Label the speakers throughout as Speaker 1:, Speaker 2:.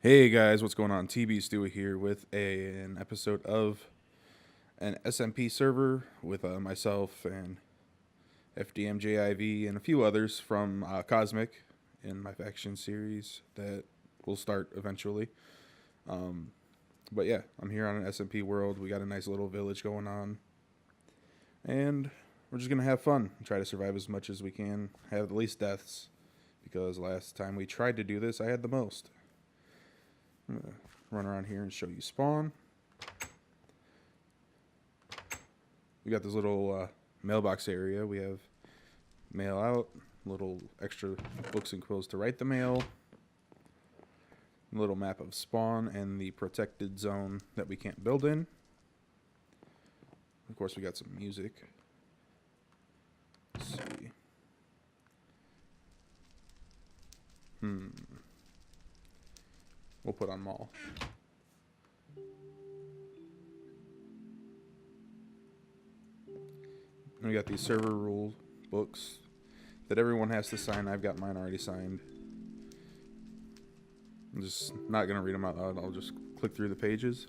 Speaker 1: Hey guys, what's going on? Tbstewa here with an episode of an SMP server with myself and Fdmjiv and a few others from Cosmic in my faction series that will start eventually. Um, but yeah, I'm here on an SMP world. We got a nice little village going on, and we're just gonna have fun and try to survive as much as we can, have the least deaths, because last time we tried to do this, I had the most. I'm gonna run around here and show you spawn. We got this little mailbox area. We have mail out, little extra books and quills to write the mail, a little map of spawn and the protected zone that we can't build in. Of course, we got some music. Let's see. We'll put on mall. And we got these server rule books that everyone has to sign. I've got mine already signed. I'm just not going to read them out loud. I'll just click through the pages.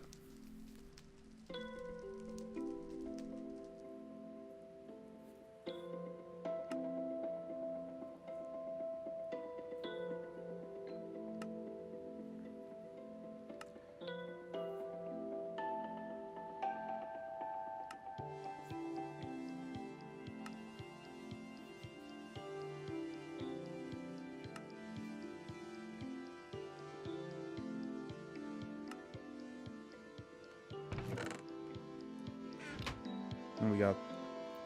Speaker 1: And we got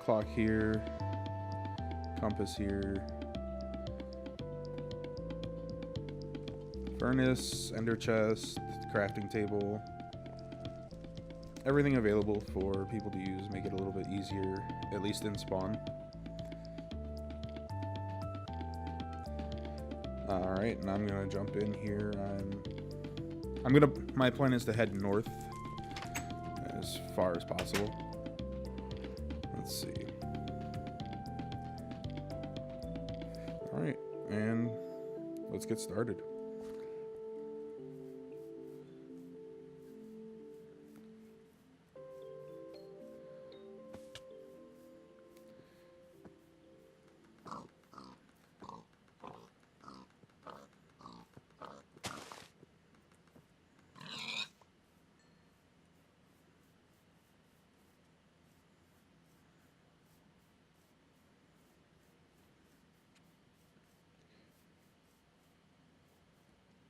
Speaker 1: clock here, compass here, furnace, ender chest, crafting table, everything available for people to use, make it a little bit easier, at least in spawn. Alright, and I'm gonna jump in here. My plan is to head north as far as possible. Let's see. Alright, and let's get started.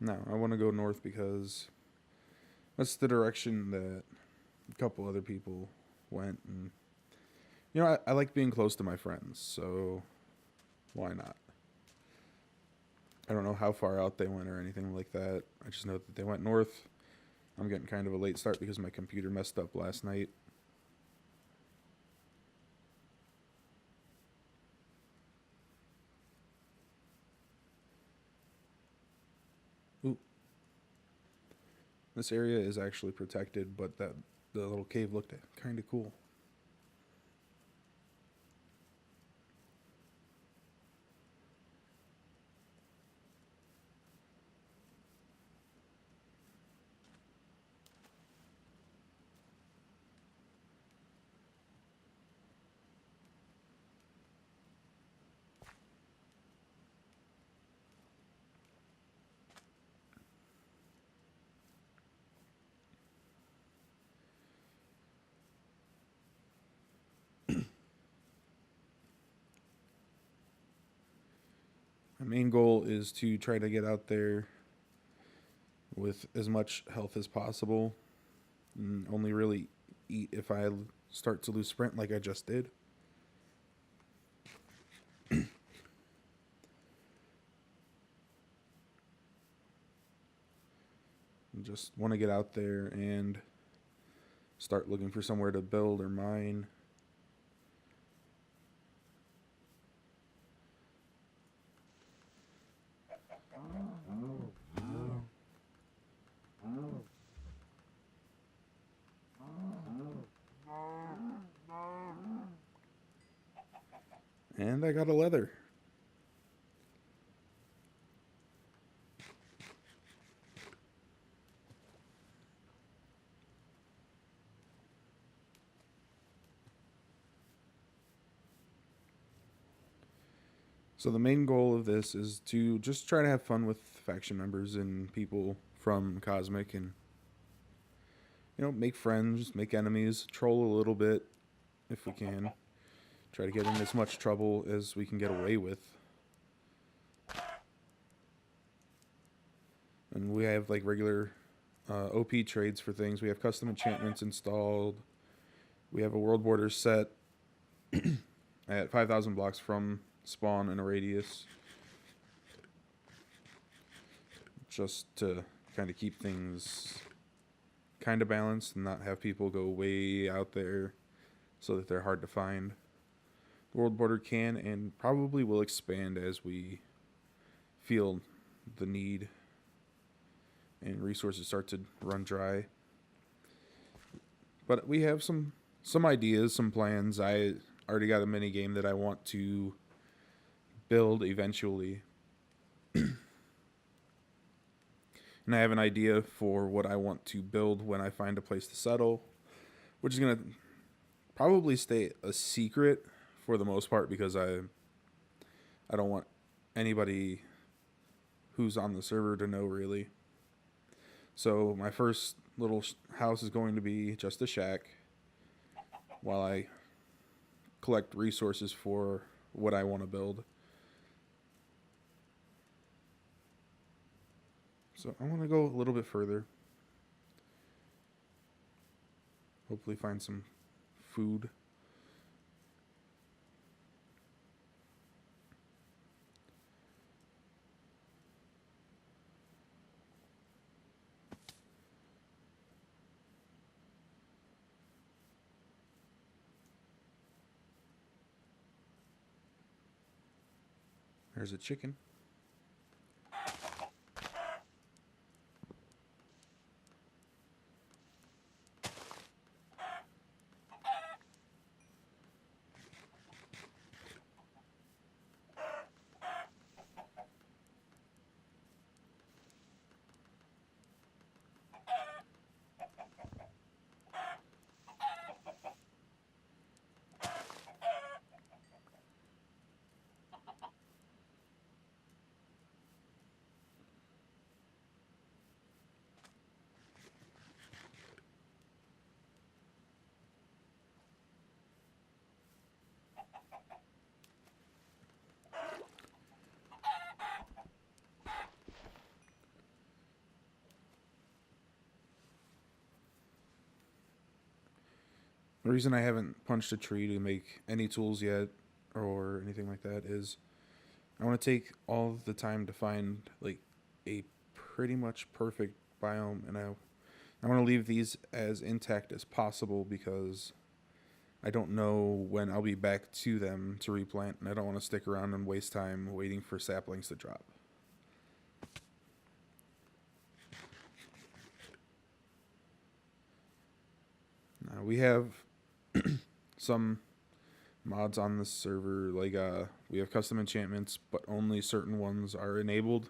Speaker 1: Now, I want to go north because that's the direction that a couple other people went. And, you know, I like being close to my friends, so why not? I don't know how far out they went or anything like that. I just know that they went north. I'm getting kind of a late start because my computer messed up last night. Ooh. This area is actually protected, but the little cave looked kind of cool. My main goal is to try to get out there with as much health as possible and only really eat if I start to lose sprint like I just did. Just want to get out there and start looking for somewhere to build or mine. And I got a leather. So the main goal of this is to just try to have fun with faction members and people from Cosmic, and make friends, make enemies, troll a little bit if we can. Try to get in as much trouble as we can get away with. And we have like regular OP trades for things. We have custom enchantments installed. We have a world border set at 5,000 blocks from spawn in a radius, just to kind of keep things kind of balanced and not have people go way out there so that they're hard to find. The world border can and probably will expand as we feel the need and resources start to run dry. But we have some ideas, some plans. I already got a mini game that I want to build eventually. And I have an idea for what I want to build when I find a place to settle, which is going to probably stay a secret for the most part, because I don't want anybody who's on the server to know, really. So my first little house is going to be just a shack while I collect resources for what I want to build. So I want to go a little bit further. Hopefully find some food. There's a chicken. The reason I haven't punched a tree to make any tools yet or anything like that is I want to take all of the time to find like a pretty much perfect biome, and I want to leave these as intact as possible because I don't know when I'll be back to them to replant, and I don't want to stick around and waste time waiting for saplings to drop. Now we have some mods on the server, like we have custom enchantments, but only certain ones are enabled,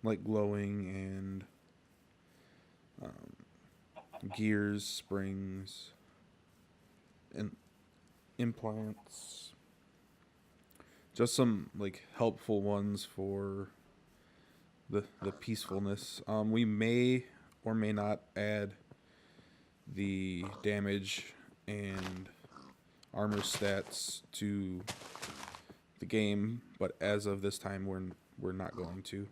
Speaker 1: like glowing and gears, springs, and implants. Just some like helpful ones for the peacefulness. We may or may not add the damage and armor stats to the game, but as of this time we're not going to.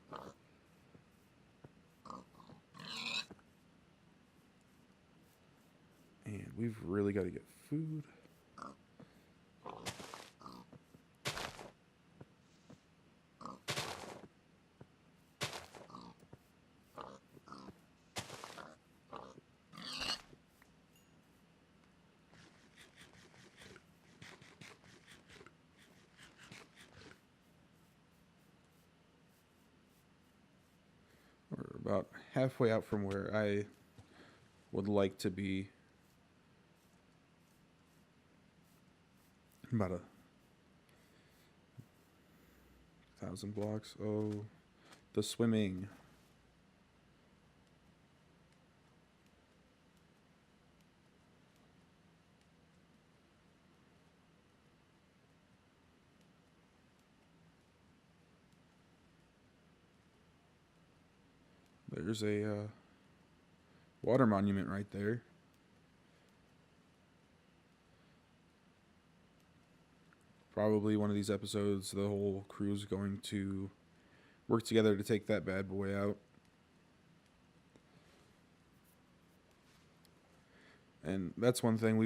Speaker 1: And we've really got to get food. We're about halfway out from where I would like to be. About 1,000 blocks. Oh, the swimming. There's a water monument right there. Probably one of these episodes, the whole crew's going to work together to take that bad boy out. And that's one thing,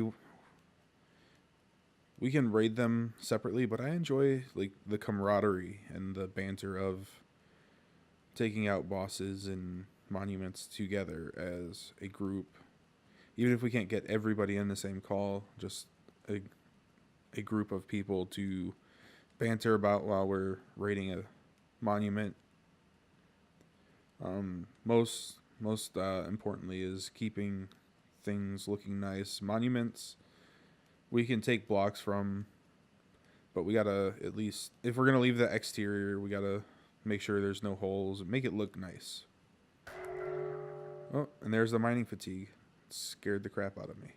Speaker 1: we can raid them separately, but I enjoy like the camaraderie and the banter of taking out bosses and monuments together as a group. Even if we can't get everybody in the same call, just a group of people to banter about while we're raiding a monument. Most importantly is keeping things looking nice. Monuments we can take blocks from, but we gotta, at least if we're gonna leave the exterior, we gotta make sure there's no holes and make it look nice. Oh, and there's the mining fatigue. It scared the crap out of me.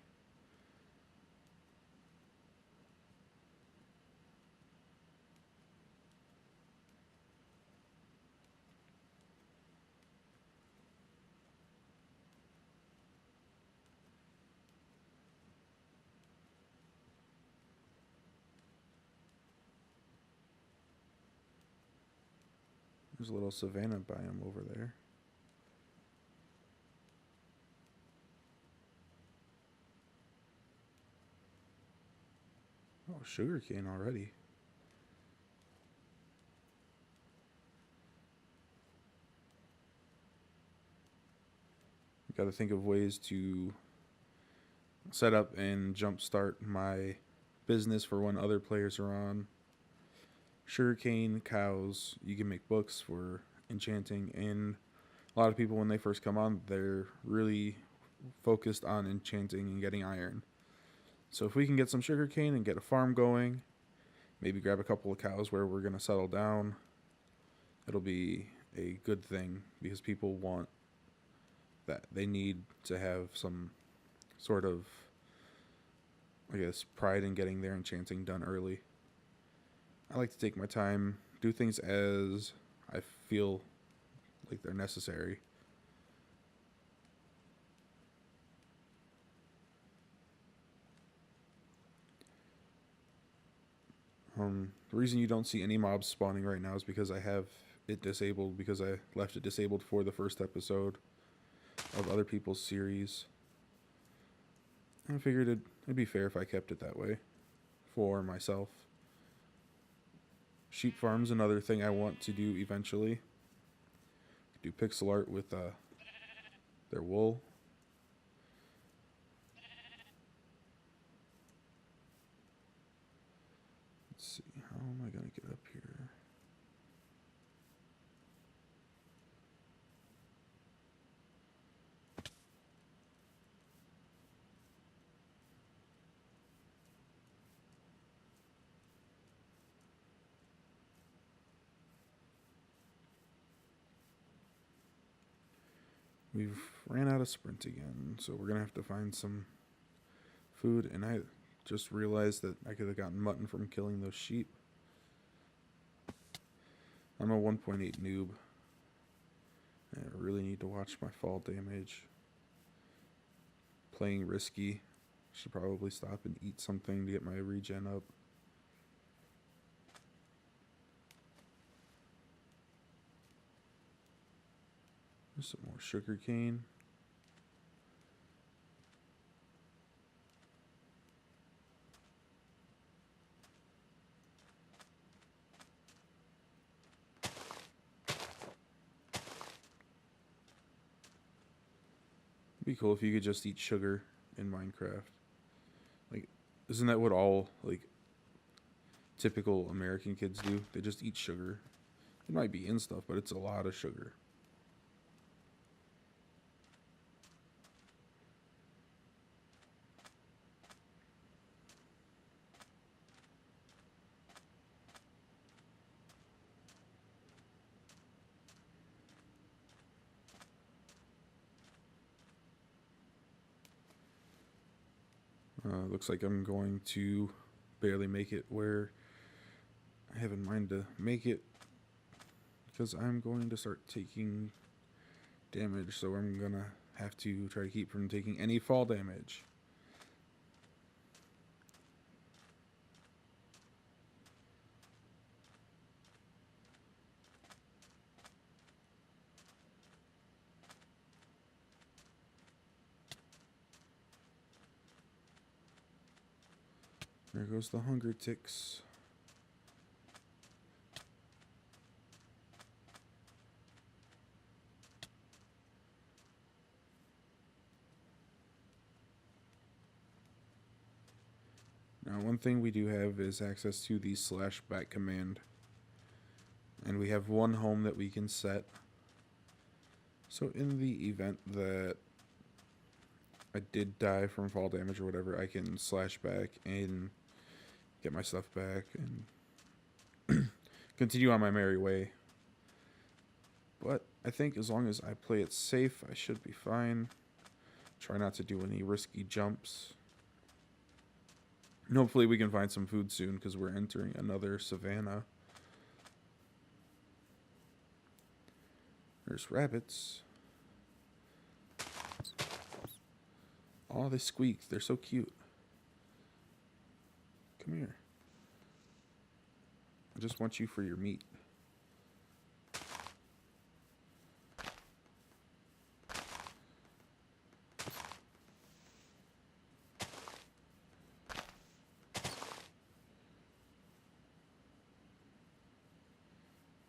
Speaker 1: There's a little savanna biome over there. Oh, sugarcane already. Got to think of ways to set up and jumpstart my business for when other players are on. Sugarcane, cows, you can make books for enchanting, and a lot of people when they first come on, they're really focused on enchanting and getting iron. So if we can get some sugarcane and get a farm going, maybe grab a couple of cows where we're going to settle down, it'll be a good thing because people want that. They need to have some sort of, I guess, pride in getting their enchanting done early. I like to take my time, do things as I feel like they're necessary. The reason you don't see any mobs spawning right now is because I have it disabled, because I left it disabled for the first episode of other people's series. I figured it'd be fair if I kept it that way for myself. Sheep farm's another thing I want to do eventually. Do pixel art with their wool. Let's see, how am I going to get up here? We've ran out of sprint again, so we're going to have to find some food, and I just realized that I could have gotten mutton from killing those sheep. I'm a 1.8 noob. I really need to watch my fall damage. Playing risky. Should probably stop and eat something to get my regen up. There's some more sugar cane. It'd be cool if you could just eat sugar in Minecraft. Like, isn't that what all like typical American kids do? They just eat sugar. It might be in stuff, but it's a lot of sugar. Looks like I'm going to barely make it where I have in mind to make it, because I'm going to start taking damage, so I'm gonna have to try to keep from taking any fall damage. There goes the hunger ticks. Now, one thing we do have is access to the /back command. And we have one home that we can set. So in the event that I did die from fall damage or whatever, I can /back and get my stuff back and continue on my merry way. But I think as long as I play it safe, I should be fine. Try not to do any risky jumps. And hopefully we can find some food soon because we're entering another savanna. There's rabbits. Oh, they squeak. They're so cute. Come here. I just want you for your meat.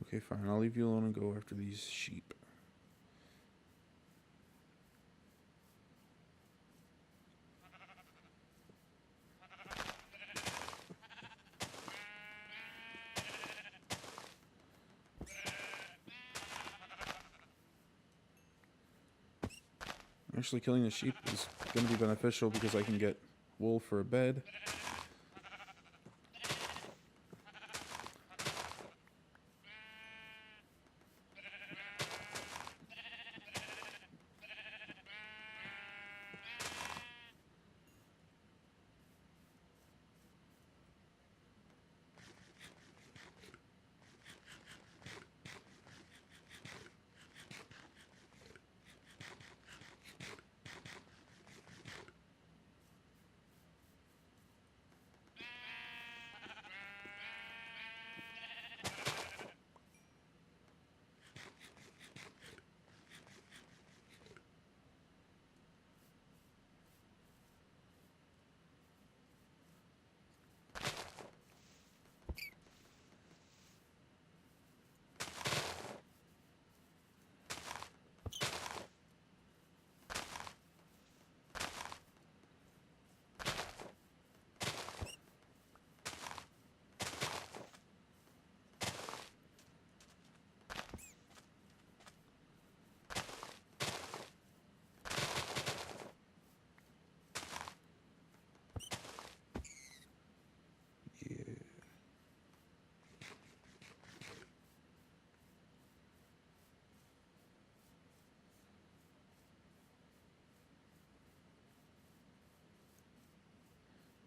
Speaker 1: Okay, fine. I'll leave you alone and go after these sheep. Actually, killing the sheep is going to be beneficial because I can get wool for a bed.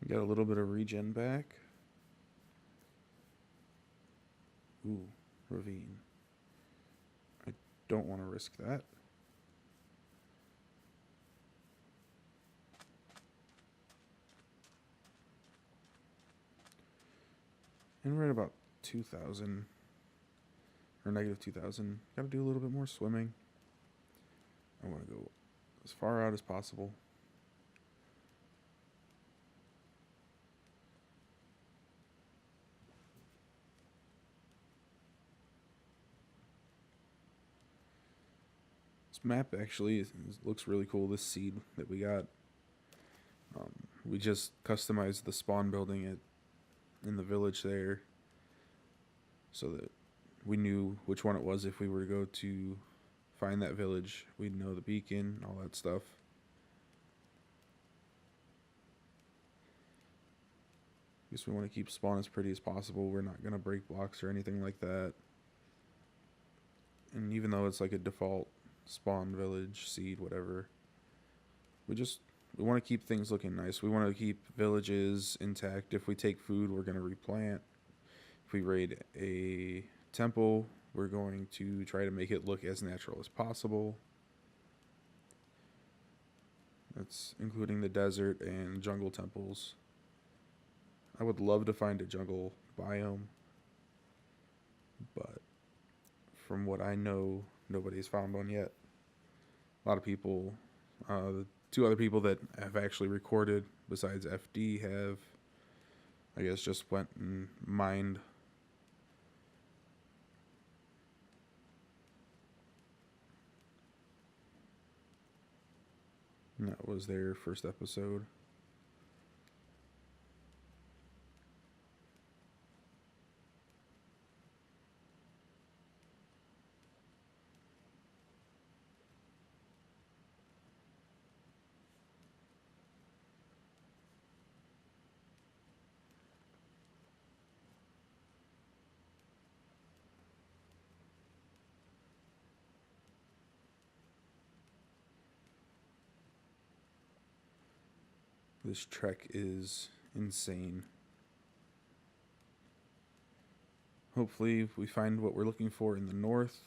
Speaker 1: Got a little bit of regen back. Ooh, ravine. I don't want to risk that. And we're at about 2,000. Or negative 2,000. Gotta do a little bit more swimming. I want to go as far out as possible. This map actually looks really cool. This seed that we got. We just customized the spawn building in the village there so that we knew which one it was if we were to go to find that village. We'd know the beacon, all that stuff. I guess we want to keep spawn as pretty as possible. We're not going to break blocks or anything like that. And even though it's like a default spawn village, seed, whatever, we want to keep things looking nice. We want to keep villages intact. If we take food, we're going to replant. If we raid a temple, we're going to try to make it look as natural as possible. It's including the desert and jungle temples. I would love to find a jungle biome, but from what I know, nobody's found one yet. A lot of people, the two other people that have actually recorded besides FD have, I guess, just went and mined. And that was their first episode. This trek is insane. Hopefully we find what we're looking for in the north.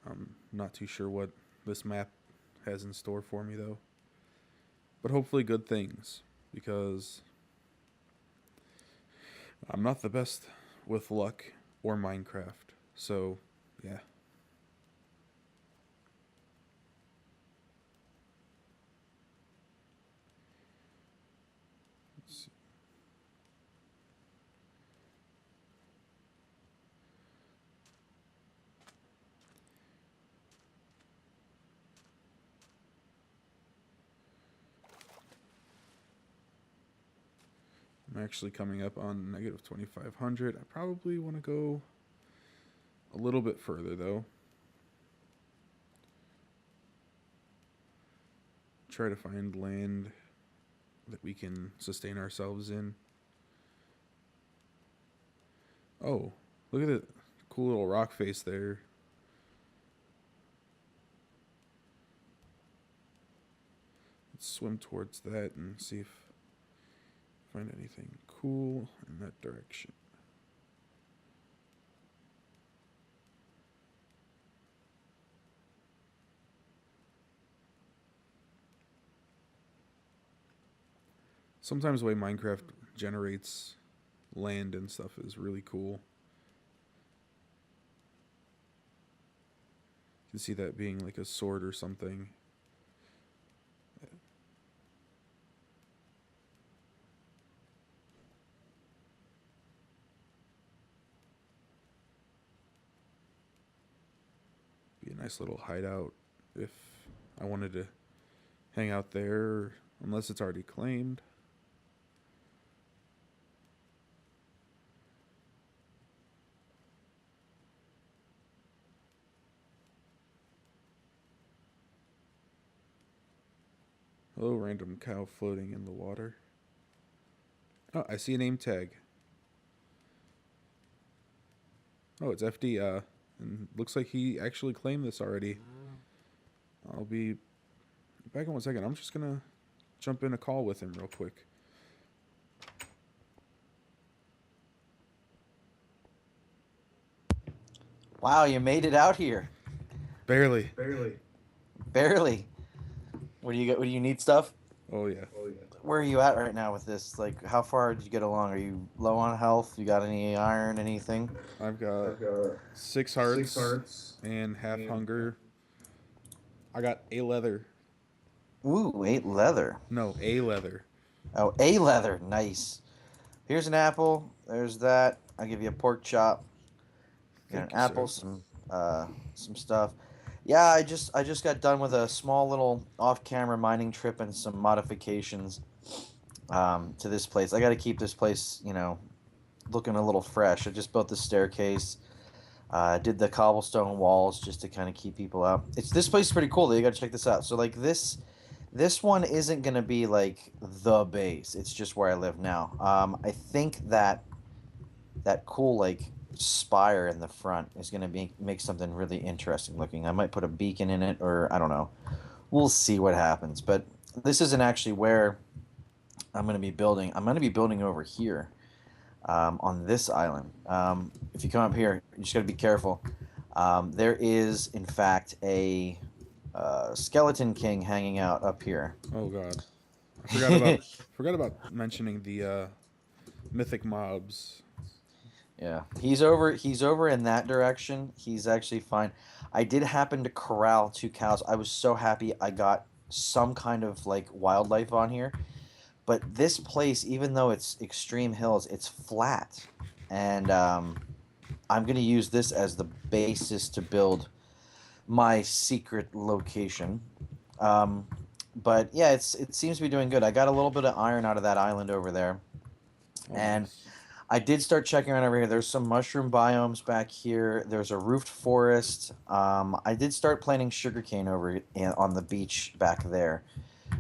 Speaker 1: I'm not too sure what this map has in store for me though. But hopefully good things, because I'm not the best with luck or Minecraft. So, yeah. I'm actually coming up on negative 2,500. I probably want to go a little bit further, though. Try to find land that we can sustain ourselves in. Oh, look at the cool little rock face there. Let's swim towards that and see if find anything cool in that direction. Sometimes the way Minecraft generates land and stuff is really cool. You can see that being like a sword or something. Be a nice little hideout if I wanted to hang out there, unless it's already claimed. Hello, random cow floating in the water. Oh, I see a name tag. Oh, it's FD. And looks like he actually claimed this already. I'll be back in 1 second. I'm just gonna jump in a call with him real quick.
Speaker 2: Wow, you made it out here.
Speaker 1: Barely.
Speaker 2: Barely. What do you get? What do you need stuff?
Speaker 1: Oh yeah.
Speaker 2: Where are you at right now with this? Like, how far did you get along? Are you low on health? You got any iron? Anything?
Speaker 1: I've got 6 hearts and half hunger. I got a leather.
Speaker 2: Ooh, 8 leather.
Speaker 1: No, a leather.
Speaker 2: Oh, a leather. Nice. Here's an apple. There's that. I'll give you a pork chop. Got an
Speaker 1: Thank you,
Speaker 2: apple,
Speaker 1: sir.
Speaker 2: some stuff. Yeah, I just got done with a small little off-camera mining trip and some modifications to this place. I got to keep this place, looking a little fresh. I just built the staircase. Did the cobblestone walls just to kind of keep people out. This place is pretty cool though. You got to check this out. So like this one isn't gonna be like the base. It's just where I live now. I think that cool like spire in the front is gonna make something really interesting looking. I might put a beacon in it, or I don't know. We'll see what happens. But this isn't actually where I'm gonna be building. I'm gonna be building over here. On this island. If you come up here, you just got to be careful. There is, in fact, Skeleton King hanging out up here.
Speaker 1: Oh God, I forgot about mentioning the mythic mobs.
Speaker 2: Yeah, he's over in that direction. He's actually fine. I did happen to corral two cows. I was so happy I got some kind of like wildlife on here. But this place, even though it's extreme hills, it's flat, and I'm gonna use this as the basis to build my secret location. Um, but yeah, it seems to be doing good. I got a little bit of iron out of that island over there,
Speaker 1: Oh,
Speaker 2: and
Speaker 1: nice.
Speaker 2: I did start checking around over here. There's some mushroom biomes back here. There's a roofed forest. I did start planting sugarcane on the beach back there.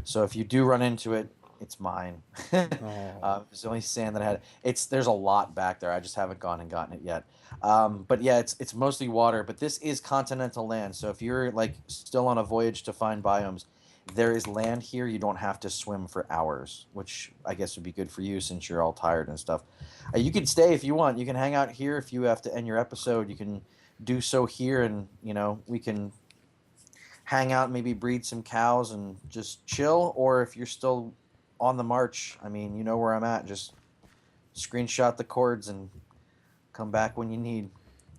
Speaker 2: So if you do run into it, it's mine.
Speaker 1: Oh,
Speaker 2: It's the only sand that I had. There's a lot back there. I just haven't gone and gotten it yet. But yeah, it's mostly water. But this is continental land. So if you're like still on a voyage to find biomes, there is land here. You don't have to swim for hours, which I guess would be good for you since you're all tired and stuff. You can stay if you want. You can hang out here if you have to end your episode. You can do so here, and we can hang out, maybe breed some cows and just chill. Or if you're still on the march, I mean, you know where I'm at. Just screenshot the cords and come back when you need.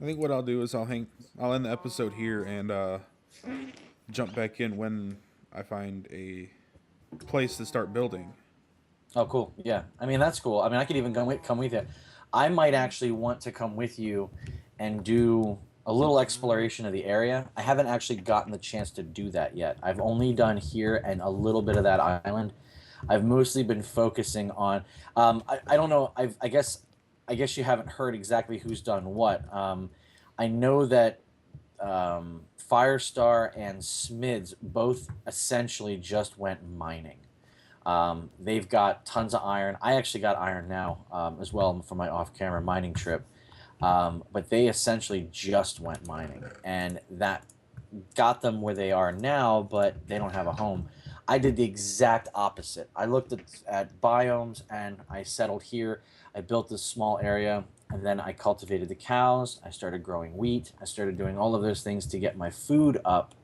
Speaker 1: I think what I'll do is I'll end the episode here and jump back in when I find a place to start building.
Speaker 3: Oh, cool. Yeah. I mean, that's cool. I mean, I could even come with you. I might actually want to come with you and do a little exploration of the area. I haven't actually gotten the chance to do that yet. I've only done here and a little bit of that island. I've mostly been focusing on. I don't know. I guess you haven't heard exactly who's done what. I know that Firestar and Smids both essentially just went mining. They've got tons of iron. I actually got iron now as well for my off-camera mining trip. But they essentially just went mining, and that got them where they are now, but they don't have a home. I did the exact opposite. I looked at biomes and I settled here. I built this small area, and then I cultivated the cows. I started growing wheat. I started doing all of those things to get my food up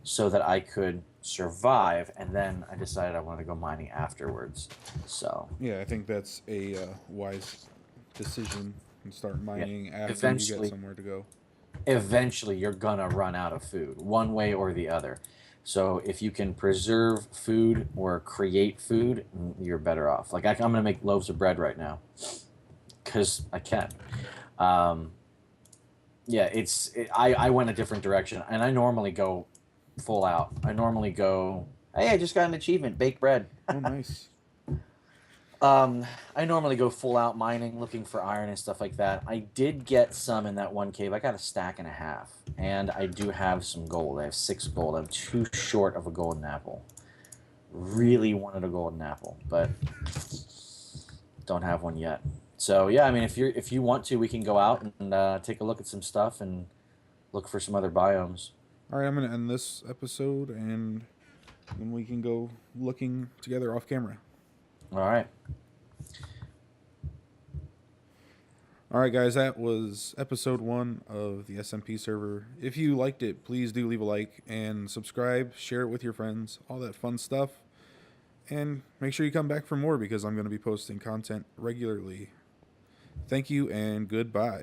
Speaker 3: so that I could survive. And then I decided I wanted to go mining afterwards. So,
Speaker 1: Yeah, I think that's a wise decision and start
Speaker 3: yeah,
Speaker 1: mining after you get
Speaker 3: eventually,
Speaker 1: somewhere to go.
Speaker 3: eventually you're gonna run out of food, one way or the other. So if you can preserve food or create food, you're better off. Like I'm gonna make loaves of bread right now because I can. Um, yeah, I went a different direction, and I normally go full out. I normally go, hey, I just got an achievement, bake bread.
Speaker 1: Oh, nice.
Speaker 3: I normally go full out mining, looking for iron and stuff like that. I did get some in that one cave. I got a stack and a half, and I do have some gold. I have 6 gold. I'm too short of a golden apple. Really wanted a golden apple, but don't have one yet. So yeah, I mean, if you want to, we can go out and take a look at some stuff and look for some other biomes.
Speaker 1: All right, I'm gonna end this episode, and then we can go looking together off camera.
Speaker 3: All right.
Speaker 1: All right, guys, that was episode 1 of the SMP server. If you liked it, please do leave a like and subscribe, share it with your friends, all that fun stuff. And make sure you come back for more because I'm going to be posting content regularly. Thank you and goodbye.